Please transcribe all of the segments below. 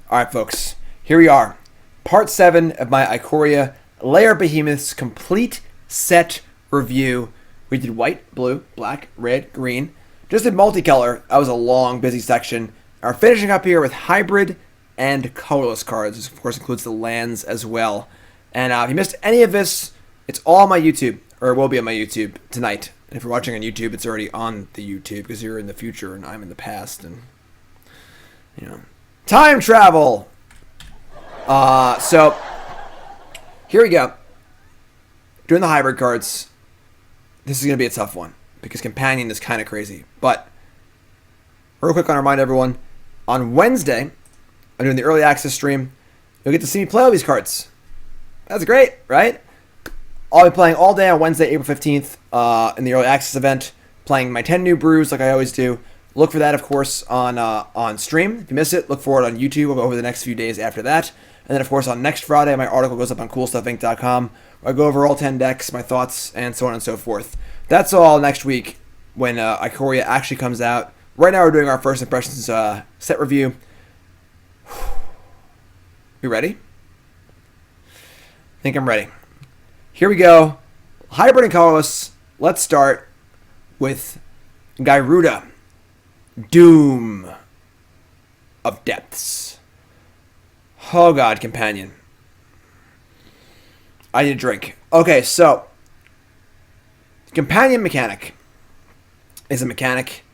Alright, folks. Here we are. Part 7 of my Ikoria Lair of Behemoths complete set review. We did white, blue, black, red, green. Just did multicolor. That was a long, busy section. We're finishing up here with hybrid and colorless cards. This, of course, includes the lands as well. And if you missed any of this, it's all on my YouTube, or it will be on my YouTube tonight. And if you're watching on YouTube, it's already on the YouTube because you're in the future and I'm in the past. And, you know, time travel! So, here we go. Doing the hybrid cards. This is going to be a tough one because Companion is kind of crazy. But, real quick, I want to remind everyone, on Wednesday, I'm doing the early access stream. You'll get to see me play all these cards. That's great, right? I'll be playing all day on Wednesday, April 15th, in the early access event, playing my 10 new brews like I always do. Look for that, of course, on stream. If you miss it, look for it on YouTube over the next few days after that. And then, of course, on next Friday, my article goes up on CoolStuffInc.com, where I go over all 10 decks, my thoughts, and so on and so forth. That's all next week when Ikoria actually comes out. Right now, we're doing our first impressions set review. You ready? I think I'm ready. Here we go. Hybrid and colorless. Let's start with Gyruda. Doom of Depths. Oh god, Companion. I need a drink. Okay, so Companion mechanic is a mechanic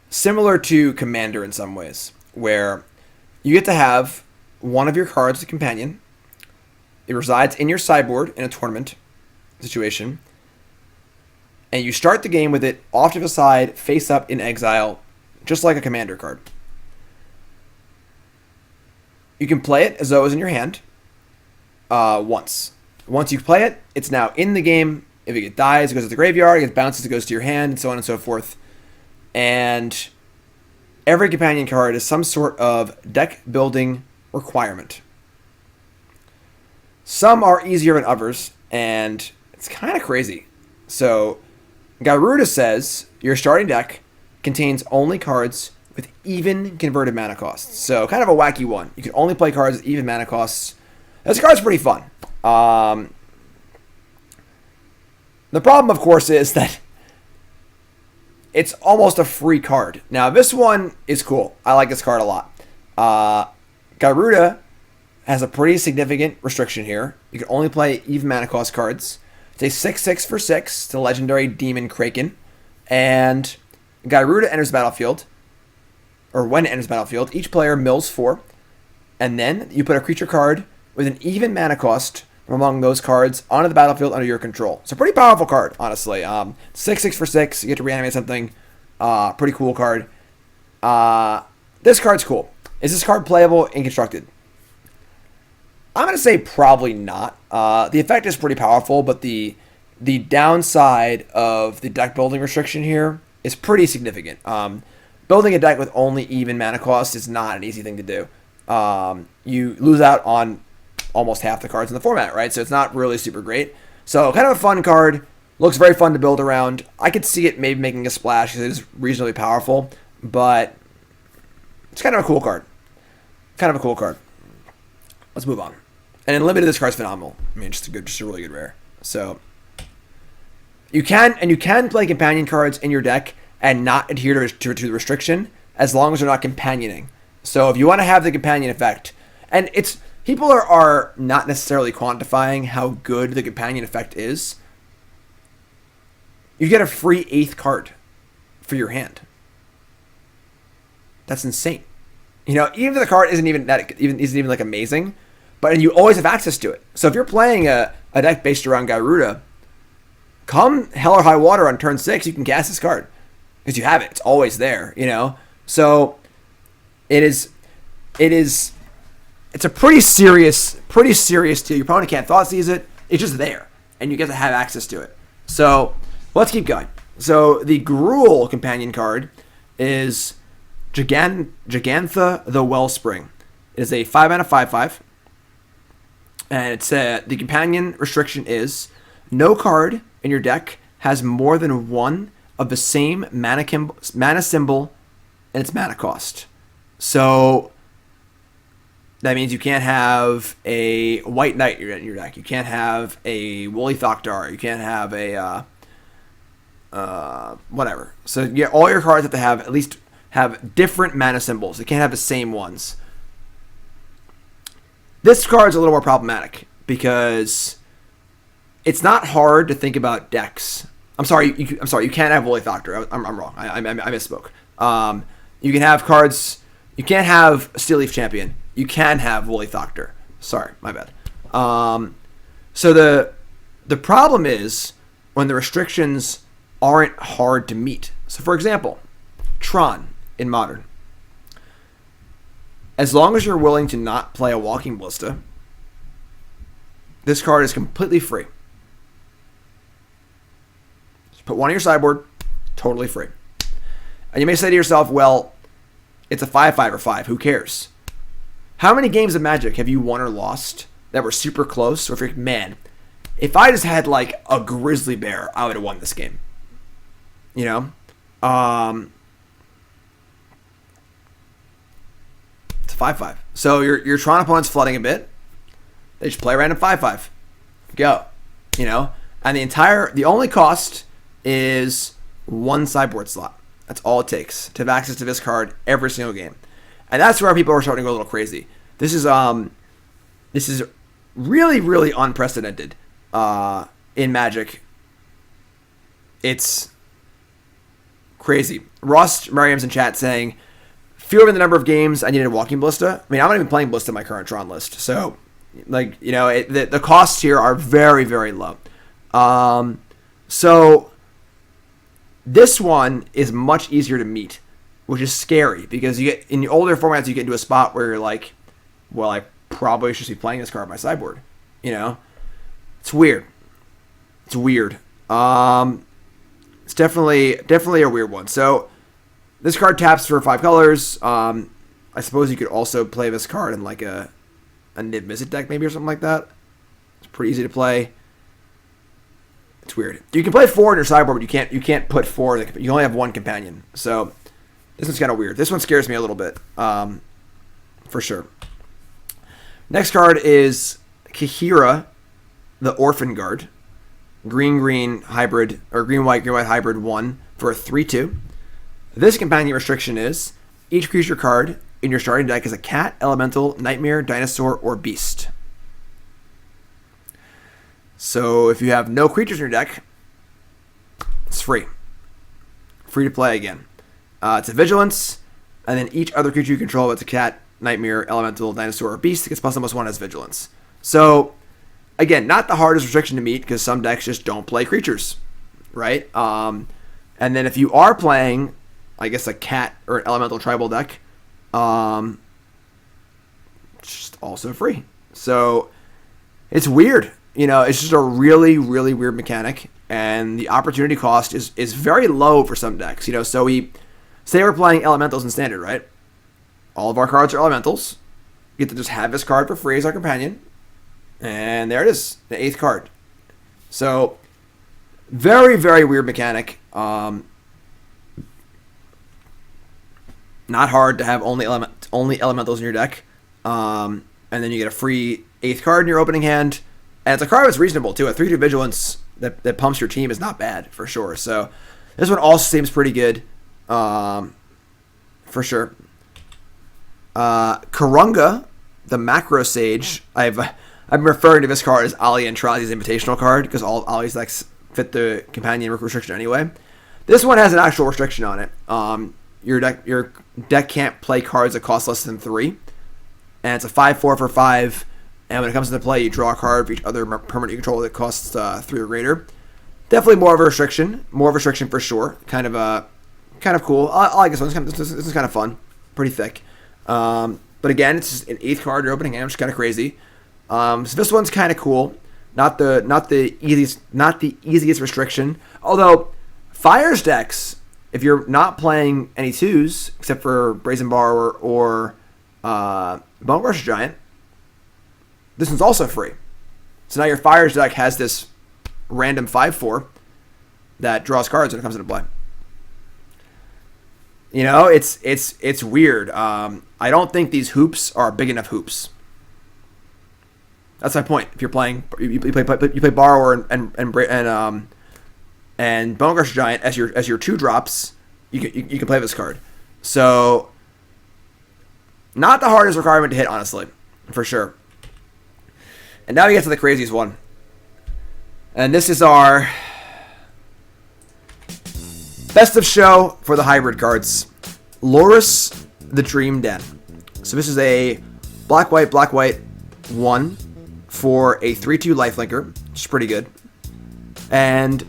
similar to Commander in some ways, where you get to have one of your cards, the Companion. It resides in your sideboard in a tournament situation, and you start the game with it off to the side, face up in exile, just like a Commander card. You can play it as though it was in your hand once. Once you play it, it's now in the game. If it dies, it goes to the graveyard. If it bounces, it goes to your hand, and so on and so forth. And every Companion card is some sort of deck building requirement. Some are easier than others, and it's kind of crazy. So, Gyruda says your starting deck contains only cards with even converted mana costs. So, kind of a wacky one. You can only play cards with even mana costs. This card's pretty fun. The problem, of course, is that it's almost a free card. Now, this one is cool. I like this card a lot. Gyruda has a pretty significant restriction here. You can only play even mana cost cards. It's a 6/6 for 6 to legendary Demon Kraken. And Gyruda enters the battlefield, or when it enters the battlefield, each player mills 4. And then you put a creature card with an even mana cost from among those cards onto the battlefield under your control. It's a pretty powerful card, honestly. 6/6 for 6. You get to reanimate something. Pretty cool card. This card's cool. Is this card playable in Constructed? I'm going to say probably not. The effect is pretty powerful, but the downside of the deck building restriction here is pretty significant. Building a deck with only even mana cost is not an easy thing to do. You lose out on almost half the cards in the format, right? So it's not really super great. So kind of a fun card. Looks very fun to build around. I could see it maybe making a splash because it is reasonably powerful, but it's kind of a cool card. Let's move on. And in limited, this card's phenomenal. I mean, just a really good rare. So you can play Companion cards in your deck and not adhere to the restriction as long as they're not companioning. So if you want to have the Companion effect, and people are not necessarily quantifying how good the Companion effect is. You get a free 8th card for your hand. That's insane. You know, even if the card isn't even like amazing, but you always have access to it. So if you're playing a deck based around Gyruda, come hell or high water on turn 6, you can cast this card because you have it. It's always there, you know. So it's a pretty serious deal. Your opponent can't thought seize it. It's just there, and you get to have access to it. So let's keep going. So the Gruel Companion card is Jegantha the Wellspring. It is a 5-mana 5/5. And it's the Companion restriction is no card in your deck has more than one of the same mana symbol and its mana cost. So That means you can't have a White Knight in your deck. You can't have a Woolly Thokdar. You can't have a whatever. So yeah, all your cards have to have at least have different mana symbols. They can't have the same ones. This card's a little more problematic because it's not hard to think about decks. I'm sorry. I'm sorry. You can't have Woolly Thokdar. I'm wrong. I misspoke. You can have cards. You can't have Steel Leaf Champion. You can have Woolly Thokdar. Sorry, my bad. So the problem is when the restrictions aren't hard to meet. So for example, Tron in Modern. As long as you're willing to not play a Walking Ballista, this card is completely free. Just put one on your sideboard, totally free. And you may say to yourself, well, it's a 5/5 or 5. Who cares? How many games of Magic have you won or lost that were super close? Or if you're, man, if I just had like a grizzly bear, I would have won this game. You know? It's a 5/5. So your Tron opponent's flooding a bit. They just play a random 5/5. Go. You know? And the only cost is one sideboard slot. That's all it takes to have access to this card every single game. And that's where people are starting to go a little crazy. This is really, really unprecedented in Magic. It's crazy. Ross Merriam's in chat saying, fewer the number of games I needed a Walking Ballista. I mean, I'm not even playing Ballista in my current Tron list. So, like, you know, the costs here are very, very low. So this one is much easier to meet, which is scary because you get in the older formats, you get into a spot where you're like, well, I probably should be playing this card on my sideboard. You know, it's weird. It's weird. It's definitely a weird one. So this card taps for 5 colors. I suppose you could also play this card in like a Nib Mizzet deck maybe or something like that. It's pretty easy to play. It's weird. You can play 4 in your sideboard, but you can't put 4. You only have 1 companion. So this one's kind of weird. This one scares me a little bit, for sure. Next card is Kyra, the Orphan Guard. Green hybrid, or green white hybrid 1 for a 3/2. This companion restriction is each creature card in your starting deck is a cat, elemental, nightmare, dinosaur, or beast. So if you have no creatures in your deck, it's free. Free to play again. It's a vigilance, and then each other creature you control, it's a cat, nightmare, elemental, dinosaur, or beast, it gets +1/+1 as vigilance. So again, not the hardest restriction to meet because some decks just don't play creatures, right? And then if you are playing, I guess, a cat or an elemental tribal deck, it's just also free. So it's weird. You know, it's just a really, really weird mechanic, and the opportunity cost is very low for some decks. You know, so say we're playing elementals in standard, right? All of our cards are elementals. You get to just have this card for free as our companion, and there it is, the 8th card. So very, very weird mechanic. Not hard to have only elementals in your deck, and then you get a free 8th card in your opening hand. And it's a card that's reasonable, too. A 3/2 Vigilance that pumps your team is not bad, for sure. So this one also seems pretty good, for sure. Karenga, the Macro Sage. I'm referring to this card as Ali and Trazi's Invitational card, because all Ali's decks fit the companion restriction anyway. This one has an actual restriction on it. Your deck can't play cards that cost less than 3. And it's a 5/4 for 5. And when it comes into play, you draw a card for each other permanent you control that costs 3 or greater. Definitely more of a restriction. More of a restriction for sure. Kind of cool. I like this one. This is kind of fun. Pretty thick. But again, it's just an 8th card you're opening hand, which is kind of crazy. So this one's kind of cool. Not the easiest restriction. Although Fire's decks, if you're not playing any 2s except for Brazen Bar or Bone Rush Giant, this one's also free. So now your Fire's deck has this random 5/4 that draws cards when it comes into play. You know, it's weird. I don't think these hoops are big enough hoops. That's my point. If you're playing, you play Borrower and Bone Crusher Giant as your 2-drops, you can play this card. So, not the hardest requirement to hit, honestly, for sure. And now we get to the craziest one, and this is our best of show for the hybrid cards. Loras, the Dream Den. So this is a black-white 1 for a 3/2 lifelinker, which is pretty good. And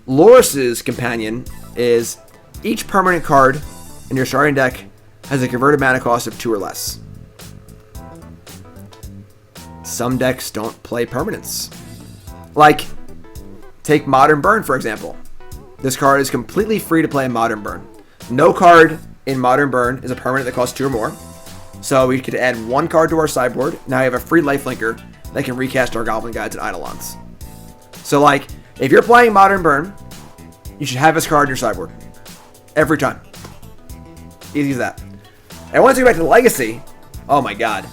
Loras' companion is each permanent card in your starting deck has a converted mana cost of 2 or less. Some decks don't play permanents. Like, take Modern Burn, for example. This card is completely free to play in Modern Burn. No card in Modern Burn is a permanent that costs 2 or more. So we could add 1 card to our sideboard. Now you have a free lifelinker that can recast our Goblin Guides and Eidolons. So, like, if you're playing Modern Burn, you should have this card in your sideboard. Every time. Easy as that. And once you go back to Legacy, oh my god.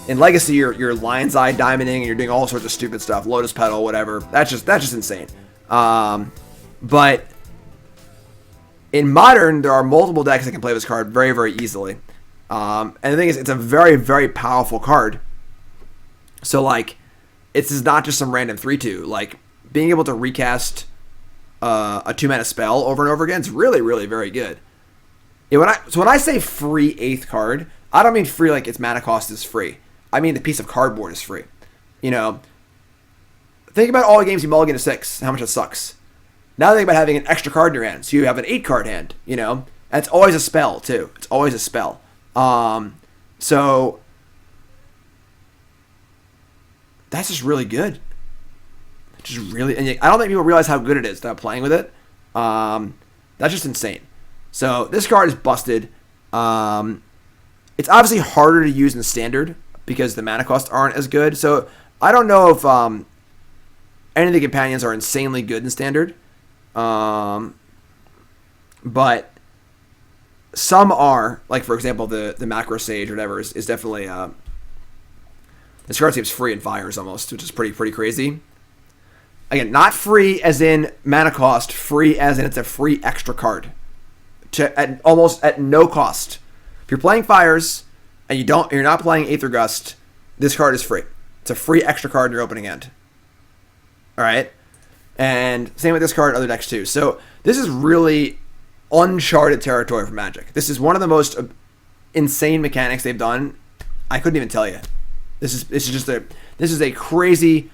In Legacy, you're Lion's Eye diamonding and you're doing all sorts of stupid stuff. Lotus Petal, whatever. That's just insane. But in Modern, there are multiple decks that can play this card very, very easily. And the thing is, it's a very, very powerful card. So, like, it's not just some random 3/2. Like, being able to recast a 2-mana spell over and over again is really, really very good. When I say free 8th card, I don't mean free like its mana cost is free. I mean the piece of cardboard is free. You know, think about all the games you mulligan to 6, how much it sucks. Now think about having an extra card in your hand, so you have an 8-card hand, you know? And it's always a spell, too. It's always a spell. So that's just really good. Just really, and I don't think people realize how good it is without playing with it. That's just insane. So this card is busted. It's obviously harder to use in Standard because the mana costs aren't as good. So I don't know if any of the companions are insanely good in Standard. But some are, like for example, the Macro Sage or whatever is definitely this card seems free in Fires almost, which is pretty crazy. Again, not free as in mana cost, free as in it's a free extra card almost at no cost. If you're playing Fires and you're not playing Aether Gust, this card is free. It's a free extra card in your opening end. All right, and same with this card, other decks too. So this is really uncharted territory for Magic. This is one of the most insane mechanics they've done. I couldn't even tell you. This is a crazy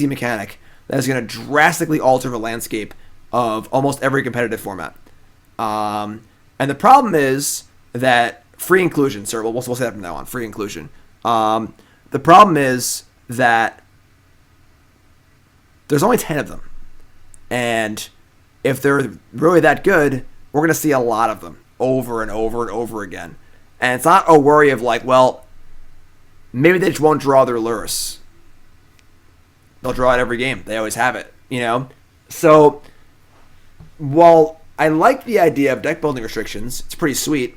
mechanic that is going to drastically alter the landscape of almost every competitive format. And the problem is that free inclusion, sir. We'll say that from now on. Free inclusion. The problem is that there's only 10 of them, and if they're really that good, we're going to see a lot of them over and over and over again. And it's not a worry of like, well, maybe they just won't draw their Loras. They'll draw it every game. They always have it, you know? So, while I like the idea of deck building restrictions, it's pretty sweet.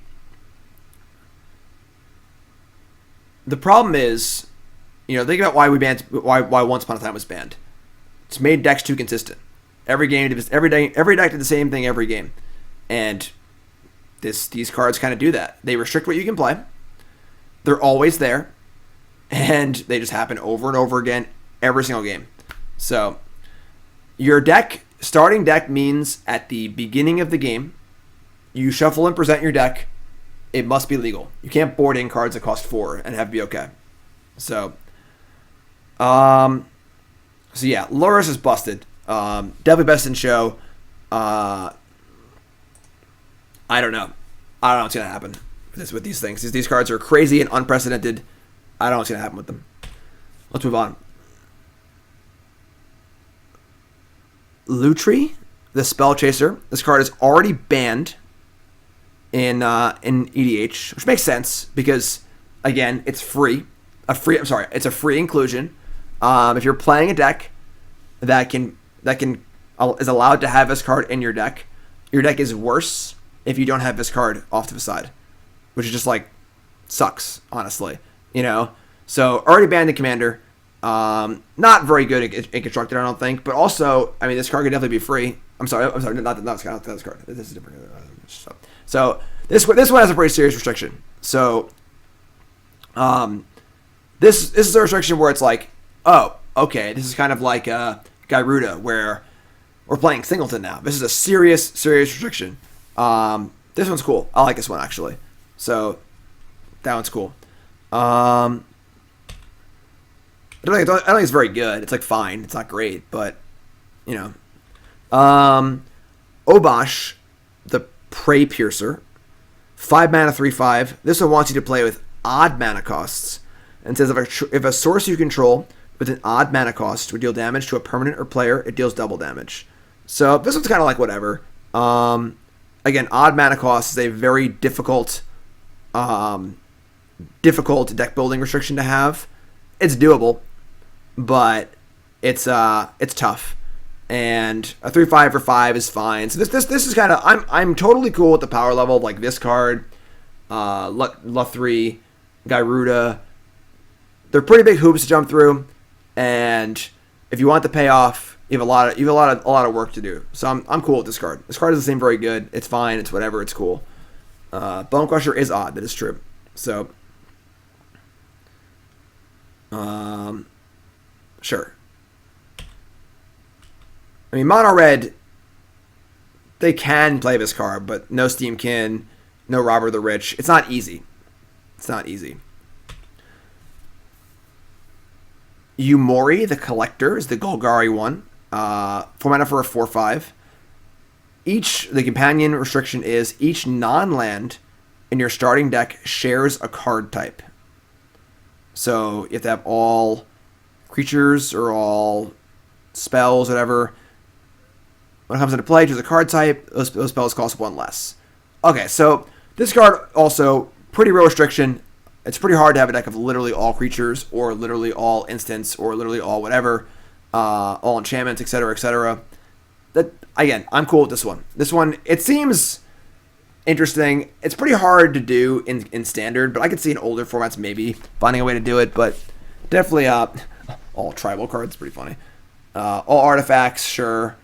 The problem is, you know, think about why why Once Upon a Time was banned. It's made decks too consistent. Every deck did the same thing every game. And these cards kind of do that. They restrict what you can play. They're always there. And they just happen over and over again every single game. So your starting deck means at the beginning of the game, you shuffle and present your deck. It must be legal. You can't board in cards that cost 4 and have to be okay. So yeah, Loras is busted. Definitely best in show. I don't know what's gonna happen with these things. These cards are crazy and unprecedented. I don't know what's gonna happen with them. Let's move on. Lutri, the Spell Chaser. This card is already banned in EDH, which makes sense because again, it's free. It's a free inclusion. If you're playing a deck that is allowed to have this card in your deck is worse if you don't have this card off to the side, which is just like sucks, honestly. So already banned the commander. Not very good in constructed, I don't think. But also, I mean, this card could definitely be free. I'm sorry, not this card. This is different. So this one has a pretty serious restriction. So, this is a restriction where it's like, oh, okay, this is kind of like Gyruda, where we're playing Singleton now. This is a serious restriction. This one's cool. I like this one, actually. So, that one's cool. I don't think it's very good. It's like fine. It's not great, but Obosh, the Prey Piercer, 5 mana, 3/5. This one wants you to play with odd mana costs, and says if a source you control with an odd mana cost would deal damage to a permanent or player, it deals double damage. So this one's kind of like whatever. Again, odd mana cost is a very difficult deck building restriction to have. It's doable, but it's tough. And a 3/5 for 5 is fine. So this is kind of I'm totally cool with the power level of like this card, Luthri, Gyruda. They're pretty big hoops to jump through, and if you want the payoff, you have a lot of work to do. So I'm cool with this card. This card doesn't seem very good. It's fine. It's whatever. It's cool. Bone Crusher is odd. That is true. So, sure. I mean, Mono Red, they can play this card, but no Steamkin, no Robber the Rich. It's not easy. Yumori, the Collector, is the Golgari one. 4 mana for a 4/5. The companion restriction is each non-land in your starting deck shares a card type. So you have to have all creatures or all spells, whatever. When it comes into play, choose a card type. Those spells cost 1 less. Okay, so this card also pretty real restriction. It's pretty hard to have a deck of literally all creatures or literally all instants or literally all whatever, all enchantments, etc., etc. That again, I'm cool with this one. This one, it seems interesting. It's pretty hard to do in standard, but I could see in older formats maybe finding a way to do it. But definitely, all tribal cards, pretty funny. All artifacts, sure.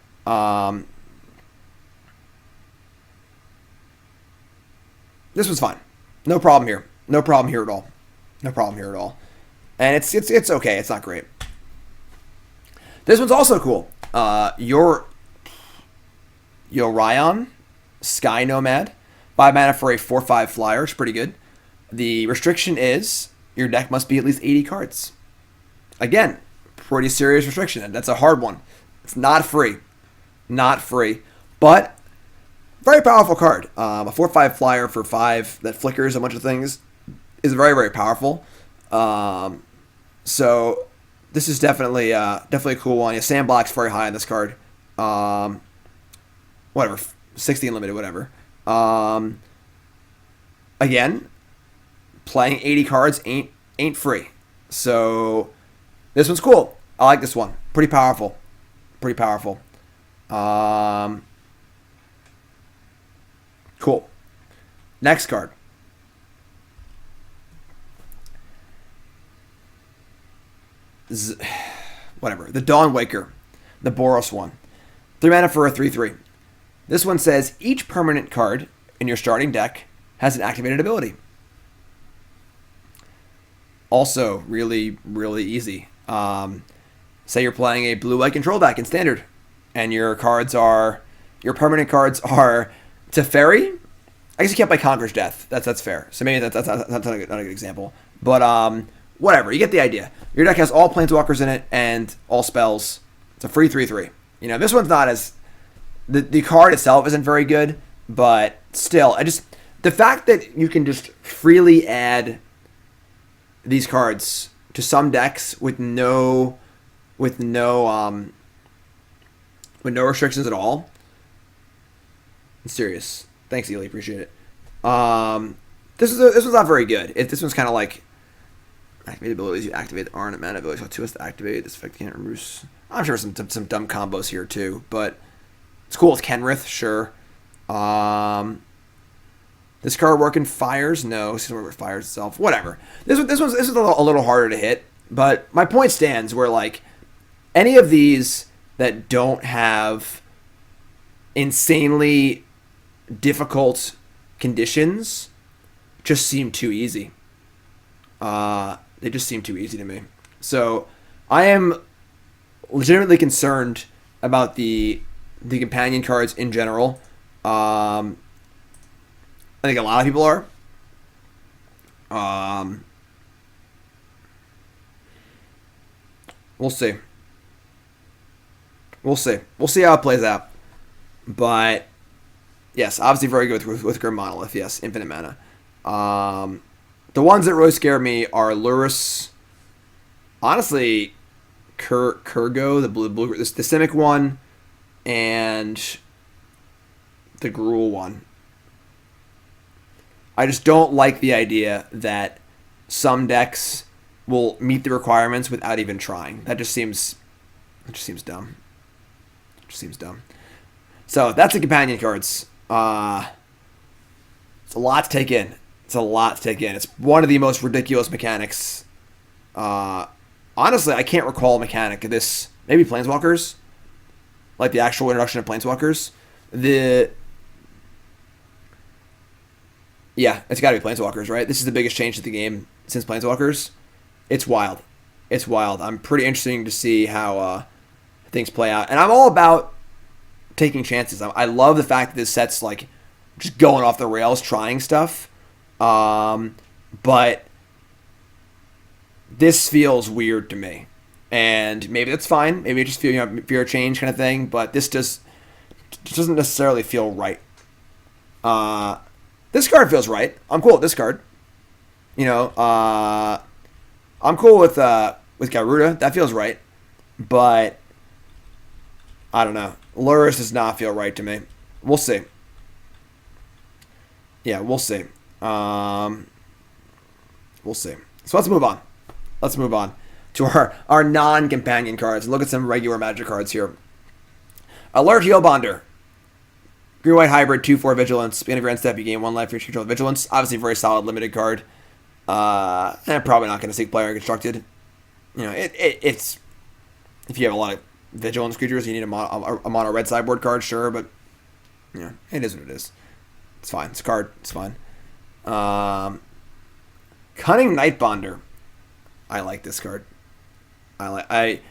This was fine. No problem here. No problem here at all. And it's okay. It's not great. This one's also cool. Yorion, Sky Nomad, 5 mana for a 4/5 flyer. It's pretty good. The restriction is your deck must be at least 80 cards. Again, pretty serious restriction. And that's a hard one. It's not free. But very powerful card. A 4/5 flyer for 5 that flickers a bunch of things is very, very powerful. So this is definitely a cool one. Yeah, Sandblock's very high on this card. Whatever, 60 unlimited, whatever. Again, playing 80 cards ain't free. So this one's cool. I like this one. Pretty powerful. Cool. Next card. Whatever. The Dawnwaker. The Boros one. 3 mana for a 3/3. This one says each permanent card in your starting deck has an activated ability. Also, really, really easy. Say you're playing a blue-white control deck in standard, and your permanent cards are Teferi. I guess you can't play Conqueror's Death. That's fair. So maybe that's not a good example. But whatever, you get the idea. Your deck has all Planeswalkers in it and all spells. It's a free 3/3. This one's not as the card itself isn't very good, but still, the fact that you can just freely add these cards to some decks with no restrictions at all. I'm serious. Thanks, Ely. Appreciate it. This one's not very good. This one's kind of like activate abilities. You activate the Arnament mana ability. So 2 has to activate. This effect can't remove. I'm sure some dumb combos here too, but it's cool with Kenrith, sure. This card work in fires? No, this doesn't work fires itself. Whatever. This is a little harder to hit, but my point stands where like any of these that don't have insanely difficult conditions just seem too easy. They just seem too easy to me. So I am legitimately concerned about the companion cards in general. I think a lot of people are. We'll see. We'll see. We'll see how it plays out. But yes, obviously very good with Grim Monolith. Yes, infinite mana. The ones that really scare me are Loras. Honestly, Kurgo, the blue, the Simic one, and the Gruel one. I just don't like the idea that some decks will meet the requirements without even trying. That just seems dumb. It just seems dumb. So that's the companion cards. It's a lot to take in. It's one of the most ridiculous mechanics. Honestly, I can't recall a mechanic of this. Maybe Planeswalkers, like the actual introduction of Planeswalkers. Yeah, it's got to be Planeswalkers, right? This is the biggest change to the game since Planeswalkers. It's wild. It's wild. I'm pretty interested to see how things play out. And I'm all about taking chances. I love the fact that this set's like just going off the rails, trying stuff. But this feels weird to me. And maybe that's fine. Maybe I just feel, fear of change kind of thing. But this just doesn't necessarily feel right. This card feels right. I'm cool with this card. I'm cool with Garuda. That feels right. But I don't know. Loras does not feel right to me. We'll see. Yeah, we'll see. We'll see. So let's move on. Let's move on to our non-companion cards. Look at some regular Magic cards here. Lair of Behemoths. Green white hybrid, 2/4 vigilance. Beginning of your end step, you gain 1 life for each control of vigilance. Obviously, very solid limited card. And probably not going to seek player constructed. It's if you have a lot of vigilance creatures, you need a mono red sideboard card, sure, but it is what it is. It's fine. It's a card. It's fine. Cunning Nightbonder. I like this card. I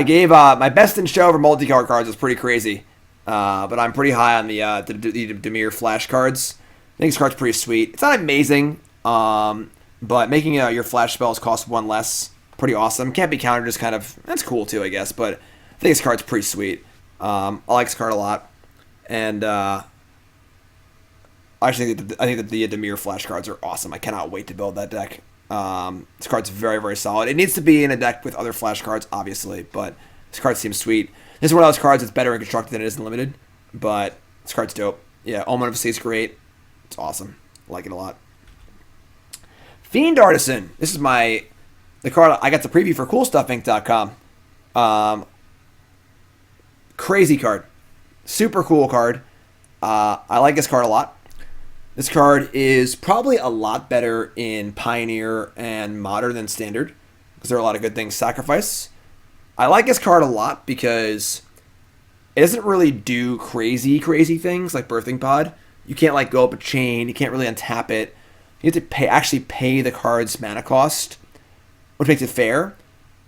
gave my best in show for multicard cards was pretty crazy. But I'm pretty high on the Dimir flash cards. I think this card's pretty sweet. It's not amazing, but making your flash spells cost 1 less, pretty awesome. Can't be countered, just kind of, that's cool too, I guess, but I think this card's pretty sweet. I like this card a lot, and I think that the Dimir flash cards are awesome. I cannot wait to build that deck. This card's very, very solid. It needs to be in a deck with other flash cards, obviously, but this card seems sweet. This is one of those cards that's better in constructed than it is in limited, but this card's dope. Yeah, Omen of Sea is great. It's awesome. I like it a lot. Fiend Artisan. This is the card I got the preview for CoolStuffInc.com. Crazy card. Super cool card. I like this card a lot. This card is probably a lot better in Pioneer and Modern than Standard, because there are a lot of good things. Sacrifice. I like this card a lot because it doesn't really do crazy things like Birthing Pod. You can't go up a chain. You can't really untap it. You have to actually pay the card's mana cost, which makes it fair,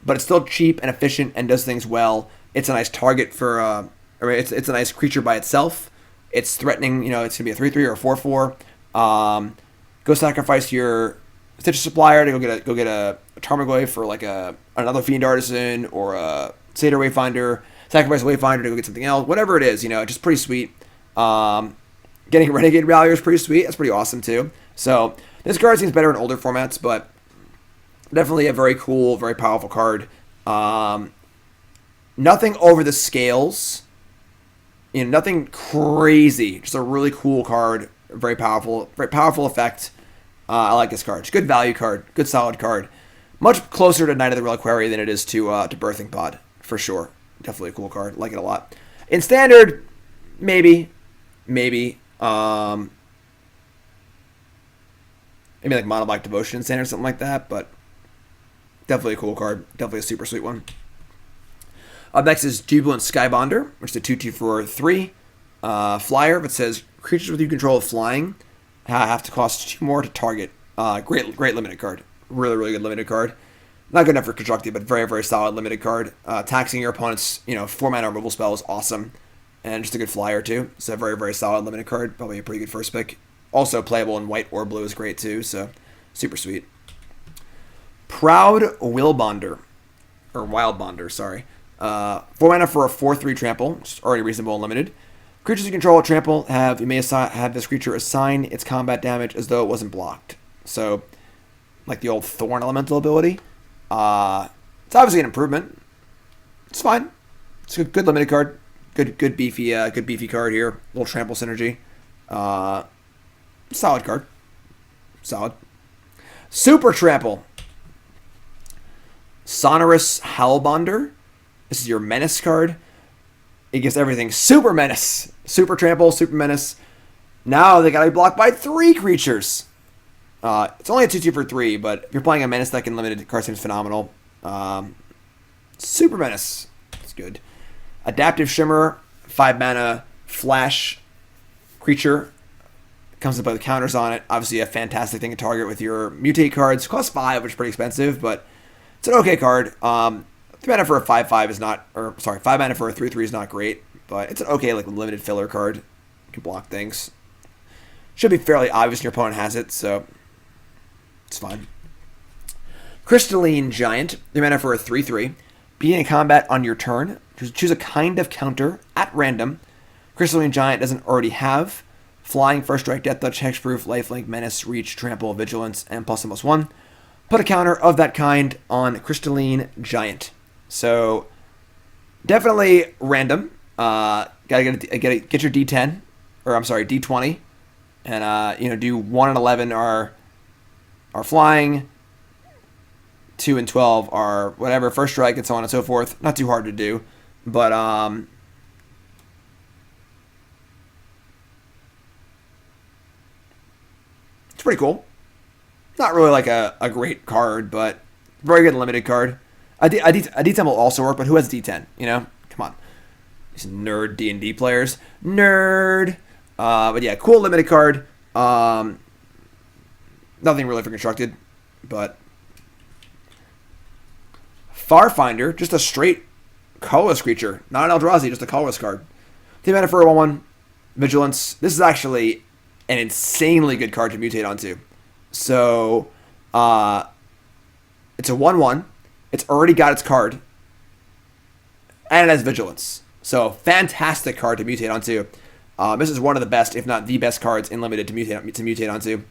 but it's still cheap and efficient and does things well. It's a nice target for, it's a nice creature by itself. It's threatening, it's going to be a 3/3 or a 4/4. Go sacrifice your Stitch Supplier to go get a Tarmogoyf for another Fiend Artisan or a Satyr Wayfinder. Sacrifice a Wayfinder to go get something else. Whatever it is, just pretty sweet. Getting a Renegade Rallier is pretty sweet. That's pretty awesome too. So this card seems better in older formats, but definitely a very cool, very powerful card. Nothing over the scales. Nothing crazy. Just a really cool card. Very powerful effect. I like this card. It's a good value card. Good solid card. Much closer to Knight of the Reliquary than it is to Birthing Pod, for sure. Definitely a cool card. Like it a lot. In Standard, maybe. Maybe like Mono Black Devotion Insane or something like that, but definitely a cool card. Definitely a super sweet one. Up next is Tubulins Sky Bhandar, which is a 2/2 for 3 flyer. But says creatures with you control of flying have to cost 2 more to target. Great limited card. Really good limited card. Not good enough for constructed, but very solid limited card. Taxing your opponent's 4-mana removal spell is awesome, and just a good flyer too. So very solid limited card. Probably a pretty good first pick. Also playable in white or blue is great too. So super sweet. Proud Willbonder, or Wildbonder, sorry. 4 mana for a 4/3 trample, which is already reasonable and limited. Creatures you control trample you may have this creature assign its combat damage as though it wasn't blocked. So, like the old Thorn Elemental ability. It's obviously an improvement. It's fine. It's a good limited card. Good beefy card here. Little trample synergy. Solid card. Solid. Super trample. Sonorous Hellbonder. This is your menace card. It gives everything super menace. Super trample, super menace. Now they gotta be blocked by 3 creatures. It's only a 2/2 for 3, but if you're playing a menace deck in limited, the card seems phenomenal. Super menace. It's good. Adaptive Shimmer, 5 mana flash creature. Comes to play with counters on it. Obviously a fantastic thing to target with your mutate cards. Costs 5, which is pretty expensive, but it's an okay card. 3 mana for a 5/5 is not, 5 mana for a 3/3 is not great, but it's an okay like limited filler card. You can block things. Should be fairly obvious when your opponent has it, so it's fine. Crystalline Giant, 3 mana for a 3/3. Beginning combat on your turn, choose a kind of counter at random. Crystalline Giant doesn't already have flying, first strike, death touch, hexproof, lifelink, menace, reach, trample, vigilance, and +1/+1. Put a counter of that kind on Crystalline Giant. So definitely random. Gotta get your D10, or I'm sorry, D20, and do 1 and 11 are flying, 2 and 12 are whatever, first strike, and so on and so forth. Not too hard to do, but it's pretty cool. Not really like a great card, but very good limited card. A D10 will also work, but who has D10? Come on. These nerd D&D players. Nerd! But yeah, cool limited card. Nothing really for constructed, but Farfinder, just a straight colorless creature. Not an Eldrazi, just a colorless card. 3 mana for a 1/1. Vigilance. This is actually an insanely good card to mutate onto. So, it's a 1/1. It's already got its card. And it has Vigilance. So, fantastic card to mutate onto. This is one of the best, if not the best cards in Limited to mutate onto.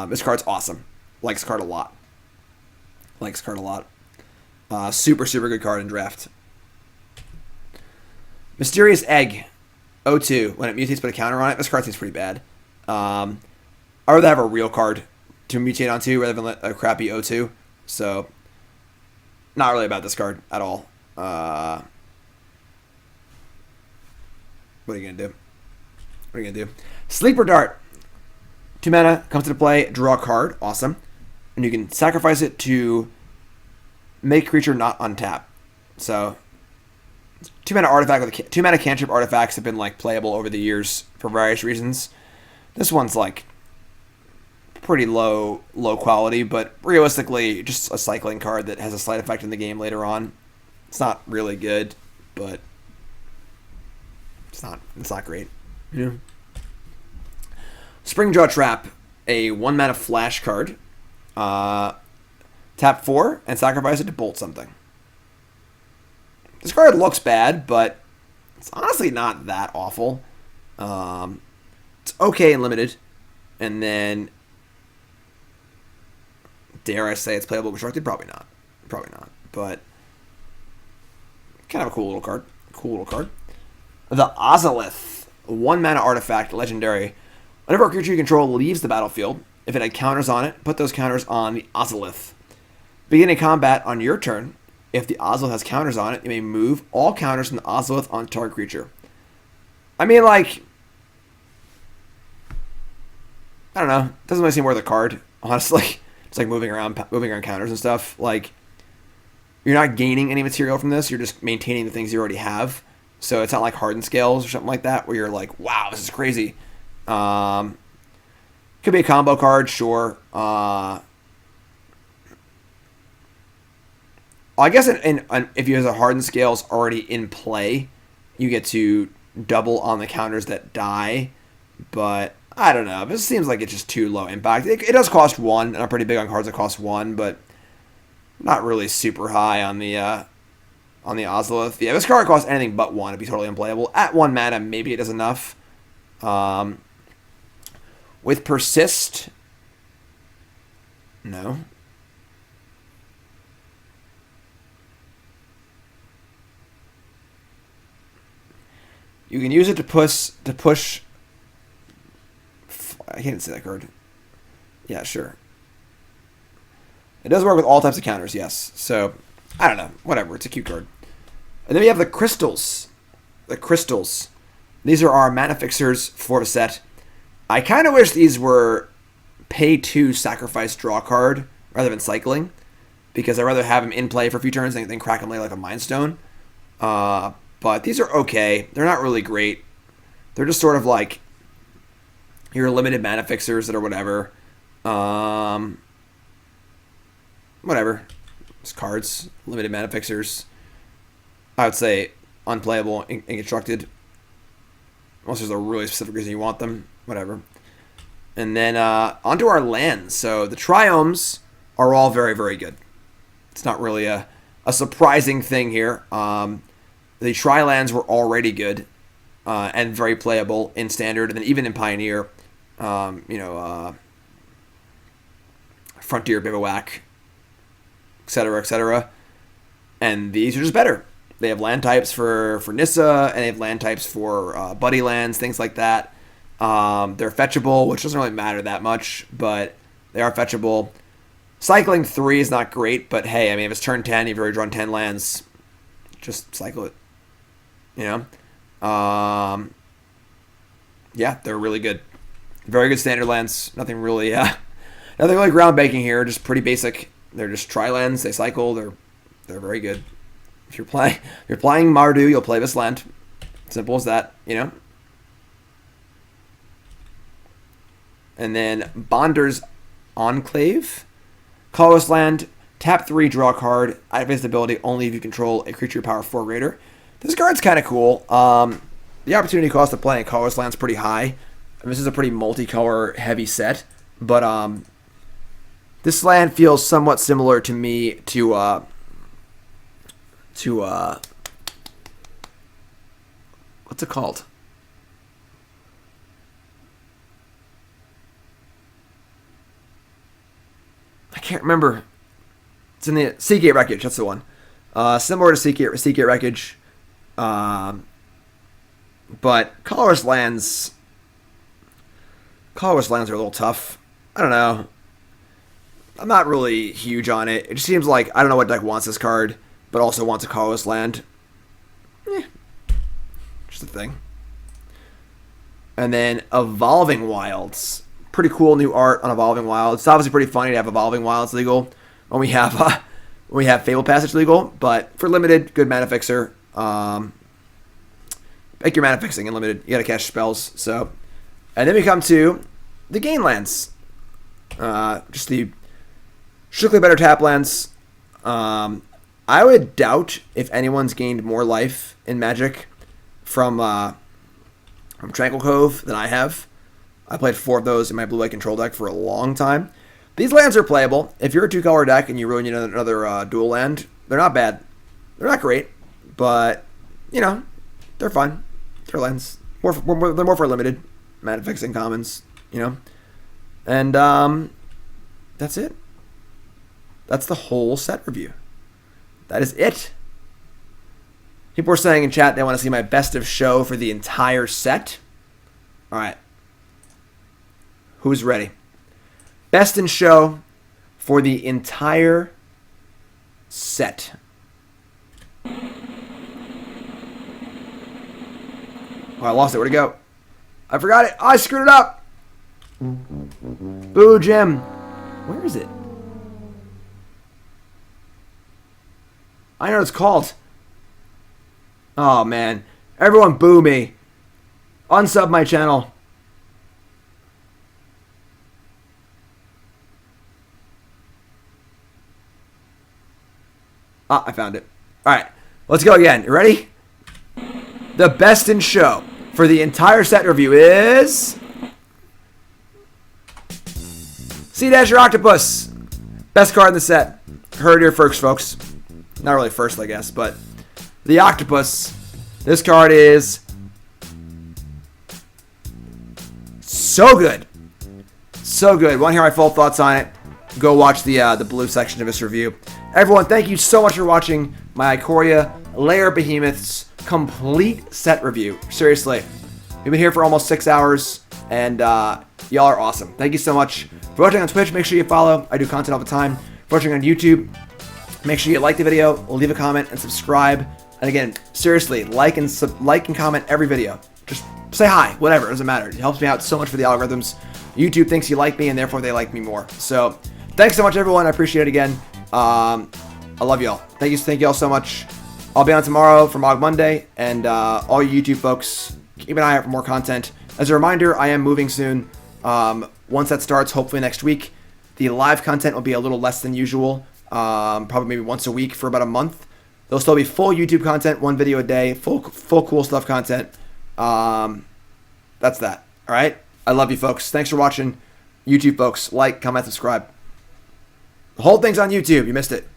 This card's awesome. Likes card a lot. Super good card in Draft. Mysterious Egg. 0/2. When it mutates, put a counter on it. This card seems pretty bad. I'd rather have a real card to mutate onto rather than a crappy 0/2. So, not really about this card at all. What are you going to do? Sleeper Dart. 2 mana, comes into play, draw a card. Awesome. And you can sacrifice it to make creature not untap. So, 2 mana artifact with 2 mana cantrip artifacts have been playable over the years for various reasons. This one's pretty low quality, but realistically just a cycling card that has a slight effect in the game later on. It's not really good, but it's not great. Yeah. Springjaw Trap, a 1 mana flash card. Tap 4 and sacrifice it to bolt something. This card looks bad, but it's honestly not that awful. It's okay and limited. And then, dare I say it's playable constructed? Probably not. But kind of a cool little card. The Ozolith, 1 mana artifact, legendary. Whenever a creature you control leaves the battlefield, if it had counters on it, put those counters on the Ozolith. Beginning combat on your turn, if the Ozolith has counters on it, you may move all counters from the Ozolith on target creature. I mean, I don't know. Doesn't really seem worth a card. honestly. It's like moving around counters and stuff. Like, you're not gaining any material from this. You're just maintaining the things you already have. So it's not like hardened scales or something like that where you're like, wow, this is crazy. Could be a combo card, sure. I guess if you have the hardened scales already in play, you get to double on the counters that die. But I don't know. This seems like it's just too low impact. It does cost 1, and I'm pretty big on cards that cost 1, but not really super high on the Ozolith. Yeah, if this card costs anything but 1, it'd be totally unplayable. At 1 mana, maybe it does enough. With Persist, no. You can use it to push. I can't say that card. Yeah, sure. It does work with all types of counters, yes. So, I don't know. Whatever. It's a cute card. And then we have the crystals. The crystals. These are our mana fixers for the set. I kind of wish these were pay 2 sacrifice draw card rather than cycling, because I'd rather have them in play for a few turns than crack them later like a Mind Stone. But these are okay. They're not really great. They're just sort of like your limited mana fixers that are whatever. Whatever. It's cards. Limited mana fixers. I would say unplayable and constructed. Unless there's a really specific reason you want them. Whatever. And then onto our lands. So the Triomes are all very, very good. It's not really a surprising thing here. The Tri-lands were already good and very playable in Standard, and then even in Pioneer. Frontier, Bivouac, etc., etc. And these are just better. They have land types for Nissa, and they have land types for Buddy lands, things like that. They're fetchable, which doesn't really matter that much, but they are fetchable. Cycling 3 is not great, but hey, I mean, if it's turn 10, you've already drawn 10 lands, just cycle it. You know? Yeah, they're really good. Very good standard lands. Nothing really groundbreaking here. Just pretty basic. They're just tri-lands. They cycle. They're very good. If you're playing Mardu, you'll play this land. Simple as that, you know? And then Bhandar's Enclave. Colorless land. Tap 3, draw a card. Activate this ability only if you control a creature power 4 greater. This card's kind of cool. The opportunity cost of playing Colorless land's pretty high. And this is a pretty multicolor heavy set. But this land feels somewhat similar to me to what's it called? I can't remember. It's in the Seagate Wreckage. That's the one. Similar to Seagate Wreckage. But Colorless lands are a little tough. I don't know. I'm not really huge on it. It just seems like I don't know what deck wants this card, but also wants a Colorless land. Just a thing. And then Evolving Wilds. Pretty cool new art on Evolving Wilds. It's obviously pretty funny to have Evolving Wilds legal when we have Fable Passage legal, but for limited, good mana fixer. Make your mana fixing in limited. You gotta cast spells. So, and then we come to the gain lands. Just the strictly better tap lands. I would doubt if anyone's gained more life in Magic from Tranquil Cove than I have. I played 4 of those in my blue-white control deck for a long time. These lands are playable. If you're a 2-color deck and you really need another dual land, they're not bad. They're not great, but, you know, they're fine. They're lands. They're more for limited. Mana fixing commons, you know. And that's it. That's the whole set review. That is it. People are saying in chat they want to see my best of show for the entire set. All right. Who's ready? Best in show for the entire set. Oh, I lost it. Where'd it go? I forgot it. Oh, I screwed it up. Boo, Jim. Where is it? I know what it's called. Oh, man. Everyone boo me. Unsub my channel. Ah, I found it. Alright, let's go again. You ready? The best in show for the entire set review is... Sea Dasher Octopus. Best card in the set. Heard here first, folks. Not really first, I guess, but... The Octopus. This card is... so good. So good. Want to hear my full thoughts on it? Go watch the blue section of this review. Everyone, thank you so much for watching my Ikoria Lair of Behemoths complete set review. Seriously. We've been here for almost 6 hours, and y'all are awesome. Thank you so much. For watching on Twitch, make sure you follow. I do content all the time. For watching on YouTube, make sure you like the video, leave a comment, and subscribe. And again, seriously, like and comment every video. Just say hi, whatever, it doesn't matter. It helps me out so much for the algorithms. YouTube thinks you like me, and therefore they like me more. So, thanks so much, everyone. I appreciate it again. I love y'all. Thank you all so much. I'll be on tomorrow for Mog Monday, and all you YouTube folks, keep an eye out for more content. As a reminder, I am moving soon. Once that starts, hopefully next week, the live content will be a little less than usual. Probably maybe once a week for about a month. There'll still be full YouTube content, 1 video a day, full cool stuff content. That's that. All right. I love you folks. Thanks for watching. YouTube folks, like, comment, subscribe. The whole thing's on YouTube. You missed it.